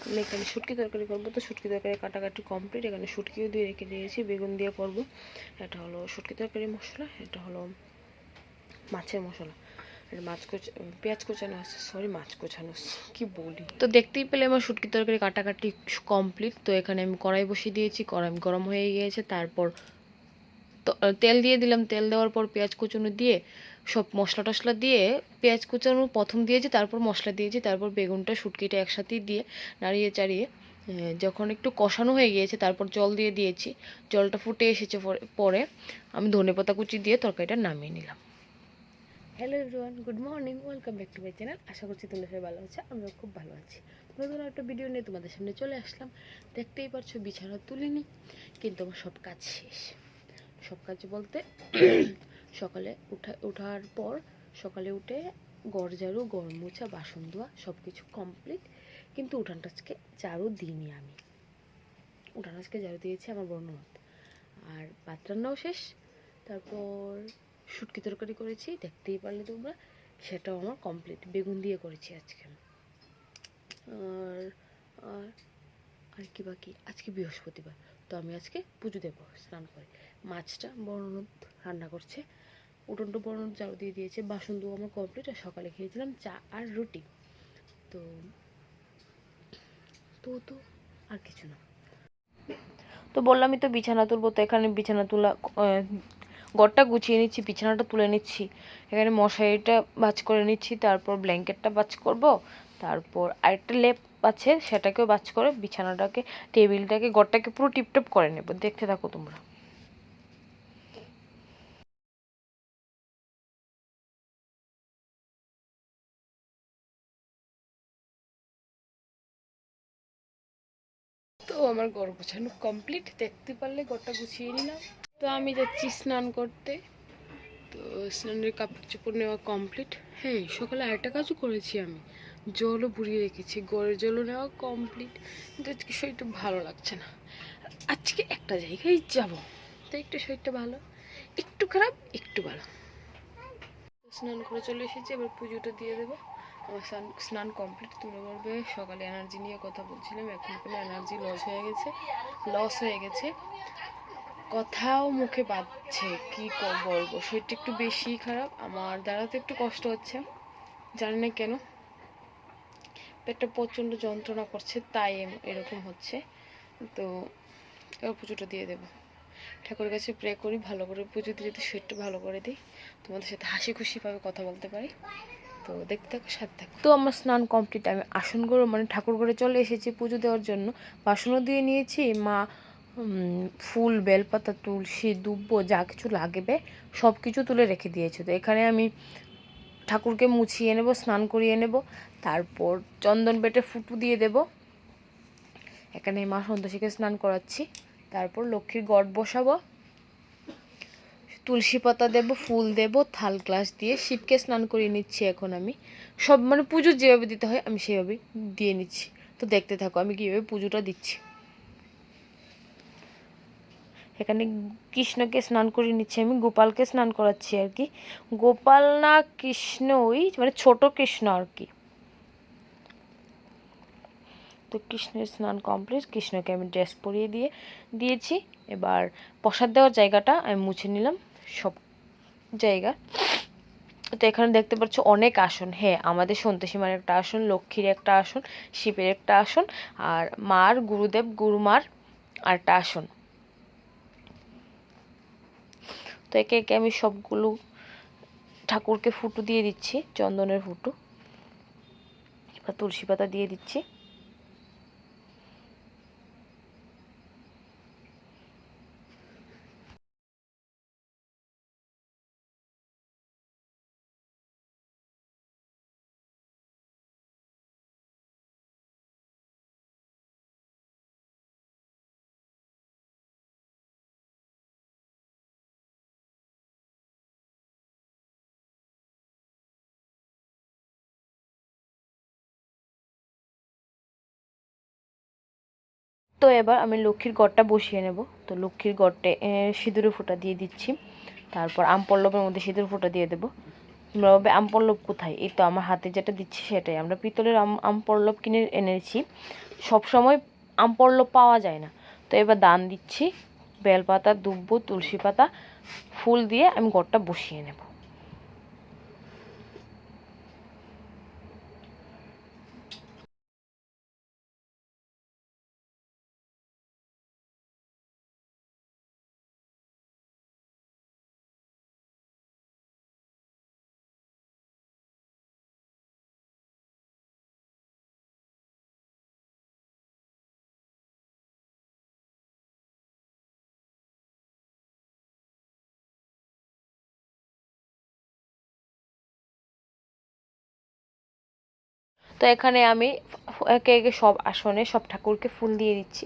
আমি এখানে শুটকি তরকারি করবো, তো শুটকি তরকারি কাটাকাটি কমপ্লিট। এখানে শুটকিও দিয়ে রেখে দিয়েছি, বেগুন দিয়ে করবো। এটা হলো শুটকি তরকারি মশলা, এটা হলো মাছের মশলা, মাছ পেঁয়াজ কোচানো আছে, সরি মাছ কোচানো কি বলি। তো দেখতেই পেলে আমার শুটকি তরকারি কাটাকাটি কমপ্লিট। তো এখানে আমি কড়াই বসিয়ে দিয়েছি, কড়াই গরম হয়ে গিয়েছে। তারপর তেল দিয়ে দিলাম, তেল দেওয়ার পর পেঁয়াজ কুচানো দিয়ে সব মশলা টশলা দিয়ে, পেঁয়াজ কুচানো প্রথম দিয়েছি, তারপর মশলা দিয়েছি, তারপর বেগুনটা শুটকিটা একসাথেই দিয়ে নাড়িয়ে চাড়িয়ে যখন একটু কষানো হয়ে গিয়েছে তারপর জল দিয়ে দিয়েছি। জলটা ফুটে এসেছে পরে আমি ধনেপাতা কুচি দিয়ে তরকারিটা নামিয়ে নিলাম। Hello everyone, good morning, welcome back to my channel. আশা করছি তোমরা সবাই ভালো আছে, আমিও খুব ভালো আছি। নতুন একটা ভিডিও নিয়ে তোমাদের সামনে চলে আসলাম। দেখতেই পারছো বিছানা তুলিনি, কিন্তু আমার সব কাজ শেষ। সব কাজ বলতে সকালে ওঠার পর সকালে উঠে ঘর ঝাড়ু, ঘর মোছা, বাসন ধোয়া সব কিছু কমপ্লিট, কিন্তু উঠানটা আজকে ঝাড়ু দিইনি। আমি উঠান আজকে ঝাড়ু দিয়েছি আমার বর্ণমত। আর ভাত রান্নাও শেষ। তারপর শুটকি তরকারি করেছি, দেখতেই পারলে তোমরা, সেটাও আমার কমপ্লিট। বেগুন দিয়ে করেছি আজকে। আর আর আর কি বাকি, আজকে বৃহস্পতিবার, তো আমি আজকে পুজো দেবো স্নান করে। মাছটা বর্ণনদ রান্না করছে, উঠোনটা বর্ণনদ ঝাড়ু দিয়ে দিয়েছে, বাসন ধোয়া আমার কমপ্লিট। আর সকালে খেয়েছিলাম চা আর রুটি। তো তো তো আর কিছু না। তো বললামই তো বিছানা তুলবো, তো এখানে বিছানা তোলা ঘরটা গুছিয়ে নিচ্ছি, বিছানাটা তুলে নিচ্ছি, এখানে মশারিটা ভাঁজ করে নিচ্ছি, তারপর ব্ল্যাঙ্কেটটা ভাঁজ করব, তারপর আরেকটা লেপ আছে সেটাকেও ভাঁজ করে বিছানাটাকে, টেবিলটাকে, ঘরটাকে পুরো টিপটপ করে নেব। দেখতে থাকো তোমরা। তো আমার ঘর গোছানো কমপ্লিট, দেখতে পারলে ঘরটা গুছিয়ে নিলাম। তো আমি যাচ্ছি স্নান করতে। তো স্নানের কাপড় চোপড় নেওয়া কমপ্লিট। হ্যাঁ, সকালে আরেকটা কাজও করেছি, আমি জলও ভরিয়ে রেখেছি, গড়ের জলও নেওয়া কমপ্লিট। কিন্তু আজকে শরীরটা ভালো লাগছে না, আজকে একটা জায়গায় যাব, তো একটু শরীরটা ভালো, একটু খারাপ একটু ভালো। স্নান করে চলে এসেছি, এবার পুজোটা দিয়ে দেবো। আমার স্নান কমপ্লিট। তুলে বলবে সকালে এনার্জি নিয়ে কথা বলছিলাম, এখন কোনো এনার্জি লস হয়ে গেছে, কথাও মুখে বাজছে, কি বলবো। শরীরটা একটু বেশি খারাপ, আমার দাঁড়াতে একটু কষ্ট হচ্ছে, জানি না কেন, পেটটা প্রচণ্ড যন্ত্রণা করছে, তাই এরকম হচ্ছে। তো এবার পুজোটা দিয়ে দেবো, ঠাকুরের কাছে প্রে করি ভালো করে পুজো দিয়ে যদি শরীরটা ভালো করে দিই, তোমাদের সাথে হাসি খুশিভাবে কথা বলতে পারি। তো দেখতে থাকো, সাথে থাকো। তো আমার স্নান কমপ্লিট, আমি আসন ঘরে মানে ঠাকুর ঘরে চলে এসেছি পুজো দেওয়ার জন্য। বাসনও দিয়ে নিয়েছি, মা ফুল, বেলপাতা, তুলসী, দুব্ব যা কিছু লাগবে সব কিছু তুলে রেখে দিয়েছে। তো এখানে আমি ঠাকুরকে মুছিয়ে নেব, স্নান করিয়ে নেব, তারপর চন্দন বেটে ফুটু দিয়ে দেব। এখানে মা সন্তোষীকে স্নান করাচ্ছি, তারপর লক্ষ্মীর ঘট বসাবো, তুলসী পাতা দেব, ফুল দেব, থাল গ্লাস দিয়ে শিবকে স্নান করিয়ে নিচ্ছি। এখন আমি সব মানে পুজো যেভাবে দিতে হয় আমি সেভাবেই দিয়ে নিচ্ছি। তো দেখতে থাকো আমি কীভাবে পুজোটা দিচ্ছি। এখানে কৃষ্ণকে স্নান করিয়ে নিচ্ছি, আমি গোপালকে স্নান করাচ্ছি আর কি। গোপাল না কৃষ্ণ, ওই মানে ছোট কৃষ্ণ আর কি। তো কৃষ্ণের স্নান কমপ্লিট, কৃষ্ণকে আমি ড্রেস পরিয়ে দিয়েছি। এবার প্রসাদ দেওয়ার জায়গাটা আমি মুছে নিলাম, সব জায়গা। তো এখানে দেখতে পাচ্ছ অনেক আসন। হ্যাঁ, আমাদের সন্তোষী মার একটা আসন, লক্ষ্মীর একটা আসন, শিবের একটা আসন, আর মার, গুরুদেব গুরুমার আর একটা আসন। তো একে একে আমি সবগুলো ঠাকুরকে ফুটু দিয়ে দিচ্ছি, চন্দনের ফুটু, এবার তুলসী পাতা দিয়ে দিচ্ছি। তো এবার আমি লক্ষ্মীর ঘরটা বসিয়ে নেব। তো লক্ষ্মীর ঘরটে সিঁদুরে ফোঁটা দিয়ে দিচ্ছি, তারপর আম পল্লবের মধ্যে সিঁদুর ফোঁটা দিয়ে দেব। তোমরা ভাবে আম পল্লব কোথায়? এই তো আমার হাতে যেটা দিচ্ছি সেটাই। আমরা পিতলের আম পল্লব কিনে এনেছি। সবসময় আম পল্লব পাওয়া যায় না। তো এবার দান দিচ্ছি, বেলপাতা, দুব্ব, তুলসী পাতা, ফুল দিয়ে আমি ঘরটা বসিয়ে নেব। তো এখানে আমি একে একে সব আসনে সব ঠাকুরকে ফুল দিয়ে দিচ্ছি।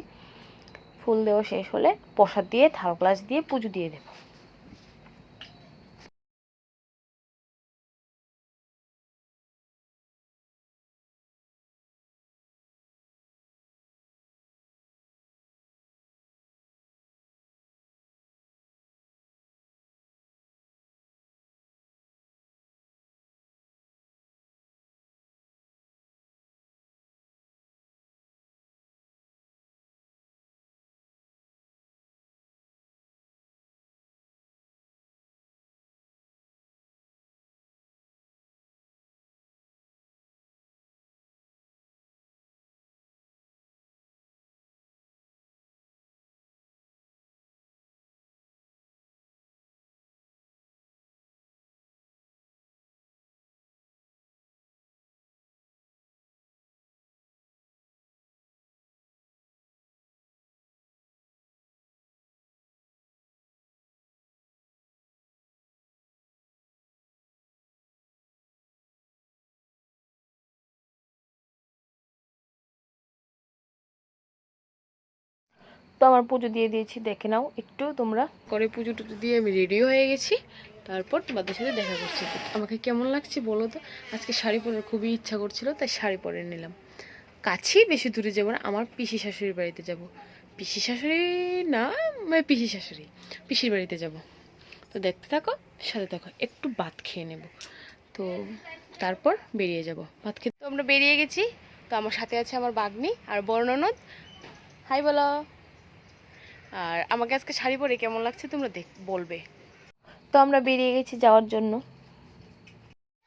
ফুল দেওয়া শেষ হলে প্রসাদ দিয়ে থাল গ্লাস দিয়ে পুজো দিয়ে দেব। তো আমার পুজো দিয়ে দিয়েছি, দেখে নাও একটু তোমরা। করে পুজো টুজো দিয়ে আমি রেডি হয়ে গেছি। তারপর তোমাদের সাথে দেখা করছি। আমাকে কেমন লাগছে বলো তো। আজকে শাড়ি পরার খুবই ইচ্ছা করছিল, তাই শাড়ি পরে নিলাম। কাছেই, বেশি দূরে যাবো না, আমার পিসি শাশুড়ির বাড়িতে যাব। পিসি শাশুড়ি না, মানে পিসি শাশুড়ি, পিসির বাড়িতে যাব। তো দেখতে থাকো, সাথে থাকো, একটু ভাত খেয়ে নেব। তো তারপর বেরিয়ে যাব ভাত খেতে। তো আমরা বেরিয়ে গেছি। তো আমার সাথে আছে আমার বাগনি আর বড় ননদ। হাই বলো। আর আমাকে আজকে শাড়ি পরে কেমন লাগছে তোমরা বলবে। তো আমরা বেরিয়ে গেছি যাওয়ার জন্য।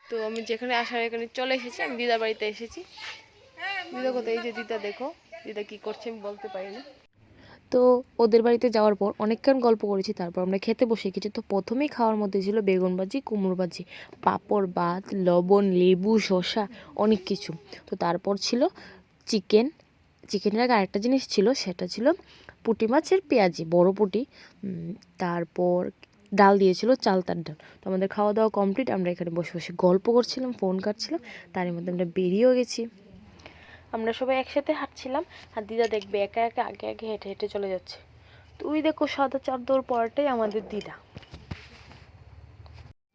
তো আমি যেখানে আসার এখানে চলে এসেছি, আমি দিদার বাড়িতে এসেছি। দিদা কোথায়? এই যে দিদা, দেখো দিদা কি করছে আমি বলতে পারি না। তো ওদের বাড়িতে যাওয়ার পর অনেকক্ষণ গল্প করেছি, তারপর আমরা খেতে বসে গেছি। তো প্রথমেই খাওয়ার মধ্যে ছিল বেগুন ভাজি, কুমড়ো ভাজি, পাঁপড়, ভাত, লবণ, লেবু, শসা, অনেক কিছু। তো তারপর ছিল চিকেন। চিকেনের আগে আরেকটা জিনিস ছিল, সেটা ছিল পুঁটি মাছের পেঁয়াজি, বড় পুঁটি। তারপর ডাল দিয়েছিল, চালতার ডাল। তো আমাদের খাওয়া দাওয়া কমপ্লিট। আমরা এখানে বসে বসে গল্প করছিলাম, ফোন কাটছিলাম। তার মধ্যে আমরা বেরিয়েও গেছি। আমরা সবাই একসাথে হাঁটছিলাম, আর দিদা দেখবে একা একা আগে আগে হেঁটে হেঁটে চলে যাচ্ছে। তো ওই দেখো সাদা চাদর পরাটাই আমাদের দিদা।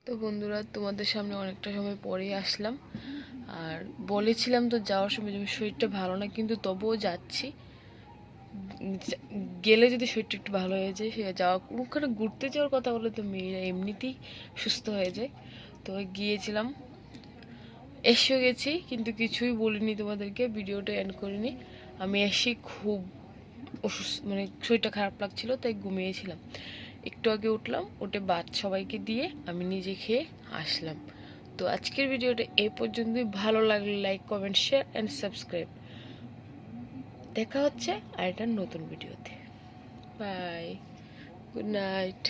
তো বন্ধুরা, তোমাদের সামনে অনেকটা সময় পরেই আসলাম। আর বলেছিলাম তো যাওয়ার সময় যে শরীরটা ভালো না, কিন্তু তবুও যাচ্ছি। গেলে যদি শরীরটা একটু ভালো হয়ে যায়, সে যাওয়া কোনোখানে ঘুরতে যাওয়ার কথা বলে তো মেয়েরা এমনিতেই সুস্থ হয়ে যায়। তো গিয়েছিলাম, এসেও গেছি, কিন্তু কিছুই বলিনি তোমাদেরকে, ভিডিওটা এন্ড করিনি। আমি এসে খুব অসুস্থ, মানে শরীরটা খারাপ লাগছিল, তাই ঘুমিয়েছিলাম। একটু আগে উঠলাম, উঠে ভাত সবাইকে দিয়ে আমি নিজে খেয়ে আসলাম। তো আজকের ভিডিওটা এই পর্যন্তই। ভালো লাগলে like, comment, share and subscribe. দেখা হচ্ছে আর একটা নতুন ভিডিওতে। Bye, good night.